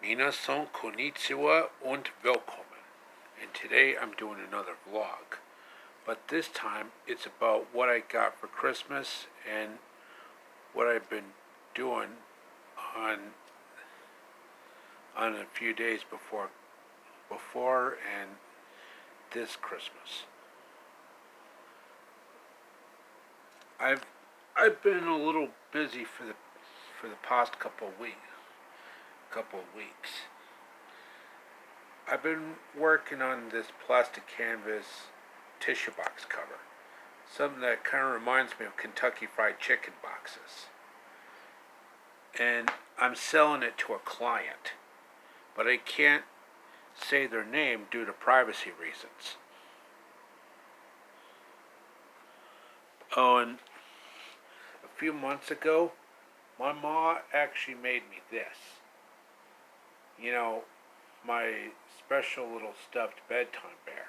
Minasan konnichiwa und willkommen. And today I'm doing another vlog. But this time it's about what I got for Christmas and what I've been doing on a few days before and this Christmas. I've I've been a little busy for the past couple of weeks. I've been working on this plastic canvas tissue box cover. Something that kind of reminds me of Kentucky Fried Chicken boxes. And I'm selling it to a client, but I can't say their name due to privacy reasons. Oh, and a few months ago, my mom actually made me this. You know, my special little stuffed bedtime bear.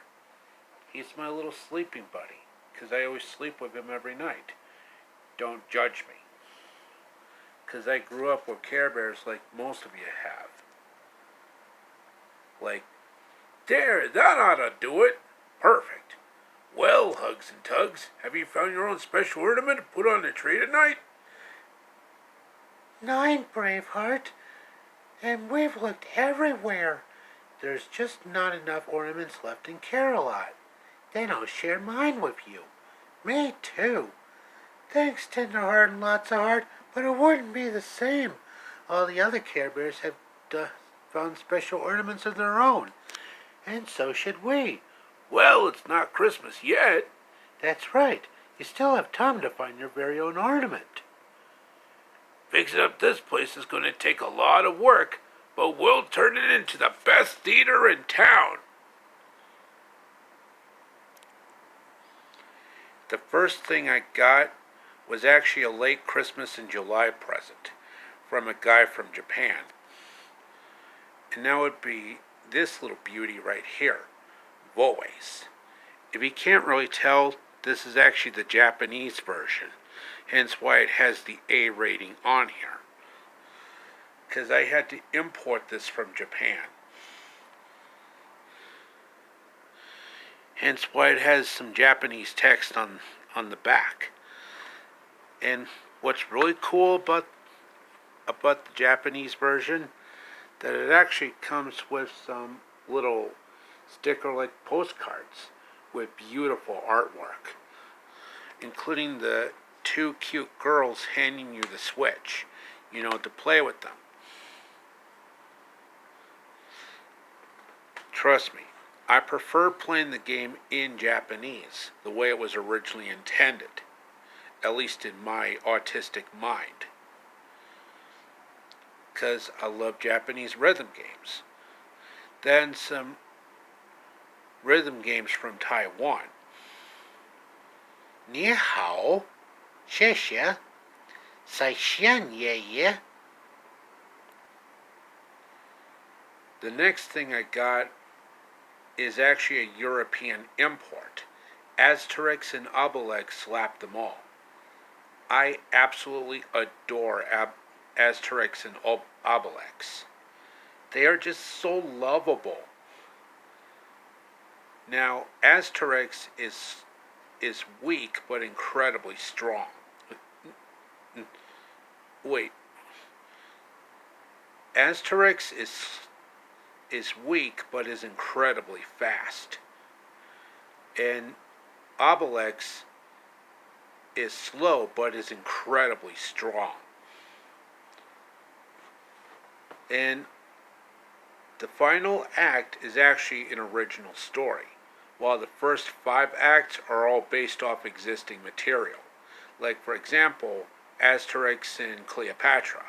He's my little sleeping buddy, 'cause I always sleep with him every night. Don't judge me, 'cause I grew up with Care Bears like most of you have. Like, there, that ought to do it. Perfect. Well, Hugs and Tugs, have you found your own special ornament to put on the tree tonight? Nine, Braveheart, and we've looked everywhere. There's just not enough ornaments left in Carolot. Then I'll share mine with you. Me too. Thanks, Tenderheart and Lots of Heart, but it wouldn't be the same. All the other Care Bears have found special ornaments of their own, and so should we. Well, it's not Christmas yet. That's right. You still have time to find your very own ornament. Fixing up this place is going to take a lot of work, but we'll turn it into the best theater in town. The first thing I got was actually a late Christmas in July present from a guy from Japan. And that would be this little beauty right here, Voice. If you can't really tell, this is actually the Japanese version, hence why it has the A rating on here. Because I had to import this from Japan. Hence why it has some Japanese text on the back. And what's really cool about the Japanese version, that it actually comes with some little sticker-like postcards with beautiful artwork, including the two cute girls handing you the Switch, to play with them. Trust me, I prefer playing the game in Japanese, the way it was originally intended, at least in my autistic mind. Because I love Japanese rhythm games. Then some rhythm games from Taiwan. 你好，谢谢，再见，爷爷。The next thing I got is actually a European import. Asterix and Obelix slap them all. I absolutely adore Asterix and Obelix. They are just so lovable. Now, Asterix is weak but incredibly strong. Wait. Asterix is weak but is incredibly fast. And Obelix is slow but is incredibly strong. And the final act is actually an original story, while the first 5 acts are all based off existing material. Like, for example, Asterix and Cleopatra.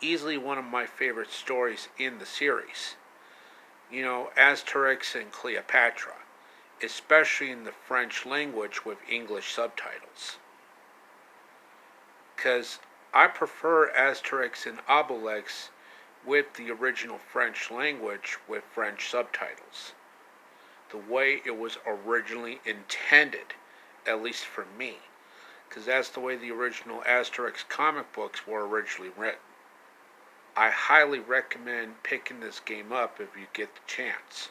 Easily one of my favorite stories in the series. Asterix and Cleopatra, especially in the French language with English subtitles. Because I prefer Asterix and Obelix with the original French language with French subtitles. The way it was originally intended, at least for me. Because that's the way the original Asterix comic books were originally written. I highly recommend picking this game up if you get the chance.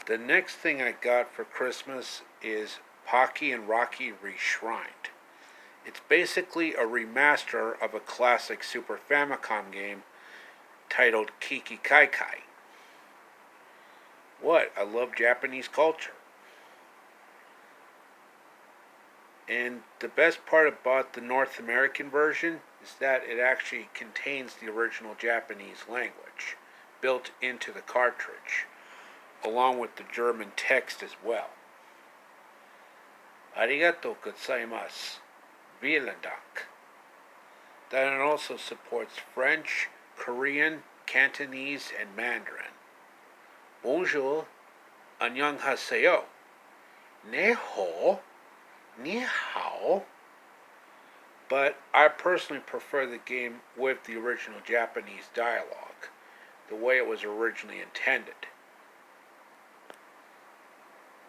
The next thing I got for Christmas is Pocky and Rocky Reshrined. It's basically a remaster of a classic Super Famicom game titled Kiki Kai Kai. What? I love Japanese culture. And the best part about the North American version is that it actually contains the original Japanese language built into the cartridge, along with the German text as well. Arigatou gozaimasu. Vielen Dank. Then it also supports French, Korean, Cantonese, and Mandarin. Bonjour, annyeonghaseyo. Neho, ni hao. But I personally prefer the game with the original Japanese dialogue, the way it was originally intended.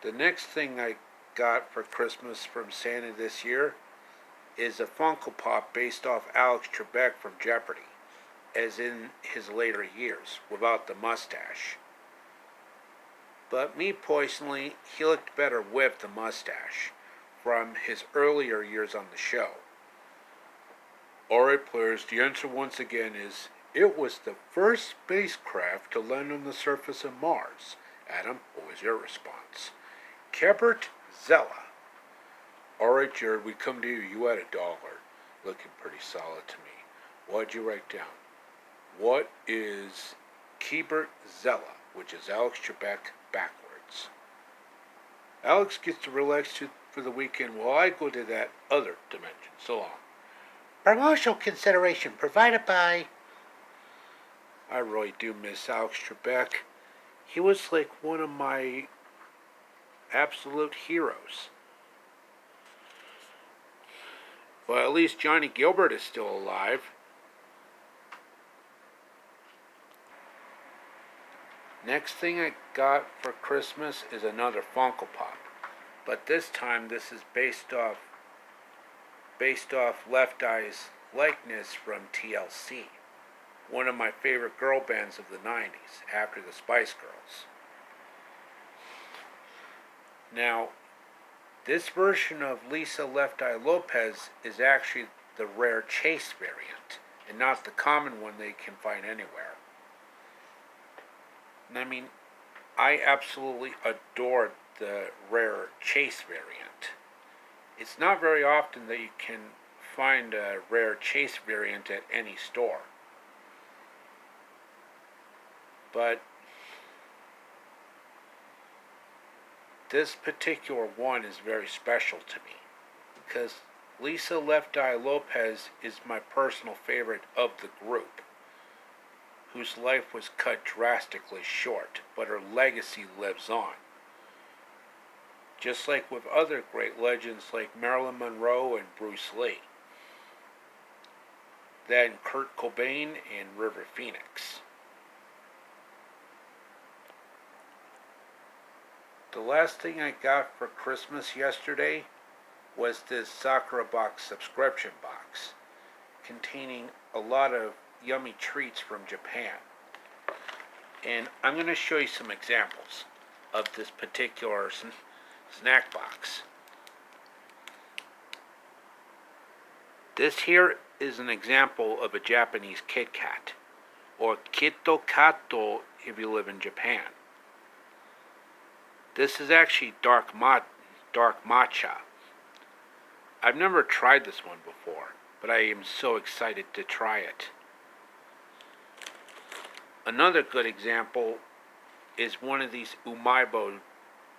The next thing I got for Christmas from Santa this year is a Funko Pop based off Alex Trebek from Jeopardy, as in his later years, without the mustache. But me personally, he looked better with the mustache from his earlier years on the show. Alright players, the answer once again is, it was the first spacecraft to land on the surface of Mars. Adam, what was your response? Kebert Zella. Alright, Jared, we come to you. You had $1. Looking pretty solid to me. What'd you write down? What is Kebert Zella, which is Alex Trebek backwards? Alex gets to relax for the weekend while I go to that other dimension. So long. Promotional consideration provided by... I really do miss Alex Trebek. He was like one of my absolute heroes. But at least Johnny Gilbert is still alive. Next thing I got for Christmas is another Funko Pop. But this time this is based off Left Eye's likeness from TLC, one of my favorite girl bands of the 90s after the Spice Girls. Now, this version of Lisa Left Eye Lopez is actually the rare Chase variant, and not the common one they can find anywhere. And I mean, I absolutely adored the rare Chase variant. It's not very often that you can find a rare Chase variant at any store. But this particular one is very special to me because Lisa Left Eye Lopez is my personal favorite of the group, whose life was cut drastically short, but her legacy lives on. Just like with other great legends like Marilyn Monroe and Bruce Lee. Then Kurt Cobain and River Phoenix. The last thing I got for Christmas yesterday was this Sakura Box subscription box containing a lot of yummy treats from Japan. And I'm going to show you some examples of this particular snack box. This here is an example of a Japanese Kit Kat, or Kitto Kato if you live in Japan. This is actually dark matcha. I've never tried this one before, but I am so excited to try it. Another good example is one of these Umaibo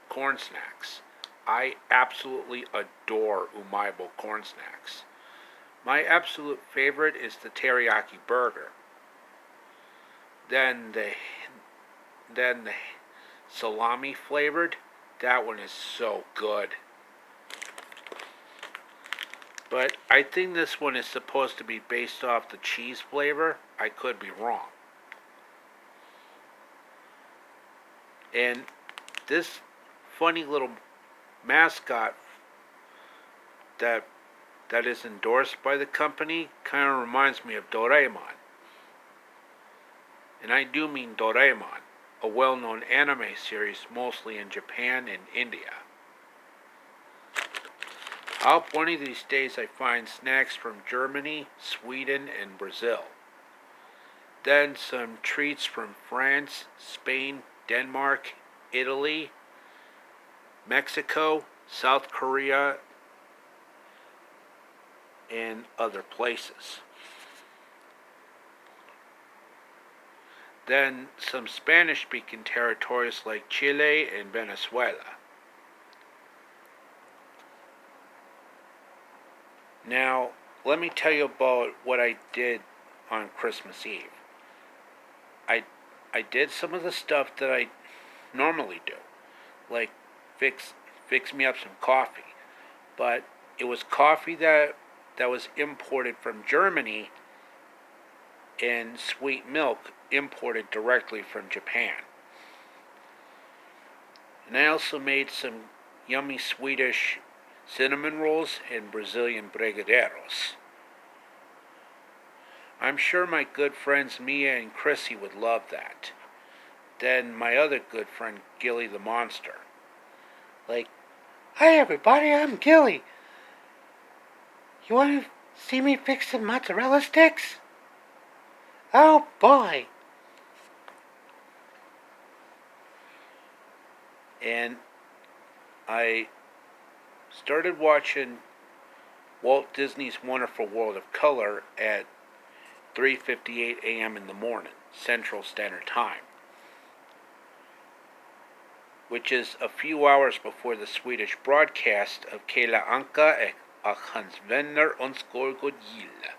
corn snacks. I absolutely adore Umaibo corn snacks. My absolute favorite is the teriyaki burger. Then the salami flavored, that one is so good. But I think this one is supposed to be based off the cheese flavor. I could be wrong. And this funny little mascot that that is endorsed by the company kind of reminds me of Doraemon. And I do mean Doraemon, a well-known anime series mostly in Japan and India. I hope one of these days I find snacks from Germany, Sweden, and Brazil. Then some treats from France, Spain, Denmark, Italy, Mexico, South Korea, and other places. Then some Spanish-speaking territories like Chile and Venezuela. Now, let me tell you about what I did on Christmas Eve. I did some of the stuff that I normally do, like fix me up some coffee. But it was coffee that was imported from Germany and sweet milk imported directly from Japan. And I also made some yummy Swedish cinnamon rolls and Brazilian brigadeiros. I'm sure my good friends Mia and Chrissy would love that. Then my other good friend Gilly the Monster. Like, "Hi everybody, I'm Gilly. You want to see me fix some mozzarella sticks? Oh boy." And I started watching Walt Disney's Wonderful World of Color at 3:58 a.m. in the morning, Central Standard Time, which is a few hours before the Swedish broadcast of Kalle Anka och hans vänner Önskegoodgill.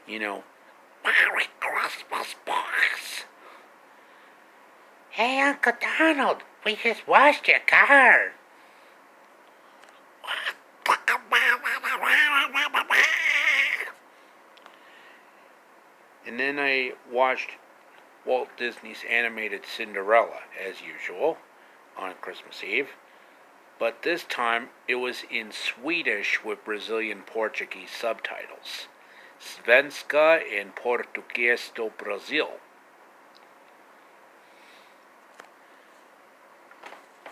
You know, Merry Christmas, boys! "Hey Uncle Donald, we just washed your car." And then I watched Walt Disney's animated Cinderella, as usual, on Christmas Eve. But this time it was in Swedish with Brazilian Portuguese subtitles. Svenska and Português do Brasil.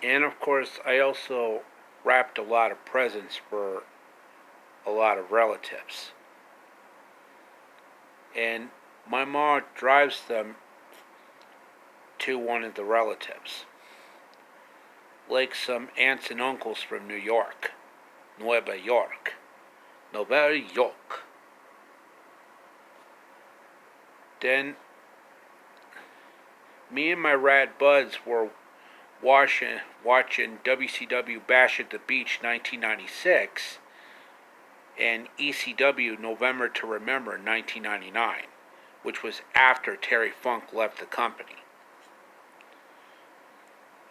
And of course, I also wrapped a lot of presents for a lot of relatives. And my mom drives them to one of the relatives, like some aunts and uncles from New York, Nueva York. Then me and my rad buds were watching WCW Bash at the Beach 1996 and ECW November to Remember 1999, which was after Terry Funk left the company.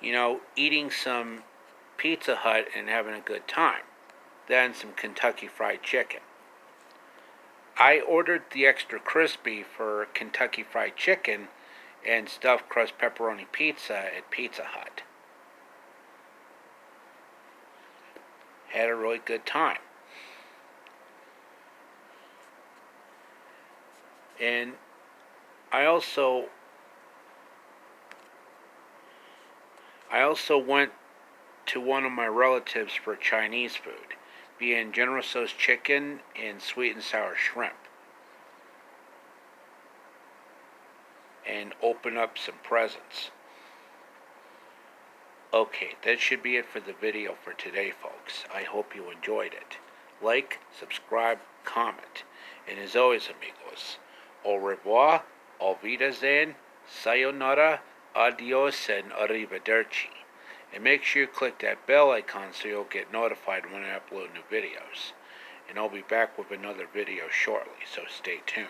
You know, eating some Pizza Hut and having a good time. Then some Kentucky Fried Chicken. I ordered the extra crispy for Kentucky Fried Chicken and stuffed crust pepperoni pizza at Pizza Hut. Had a really good time. And I also went to one of my relatives for Chinese food, being General Tso's chicken and sweet and sour shrimp, and open up some presents. Okay, that should be it for the video for today, folks. I hope you enjoyed it. Like, subscribe, comment, and as always, amigos, au revoir, auf Wiedersehen, sayonara, adios, and arrivederci. And make sure you click that bell icon so you'll get notified when I upload new videos. And I'll be back with another video shortly, so stay tuned.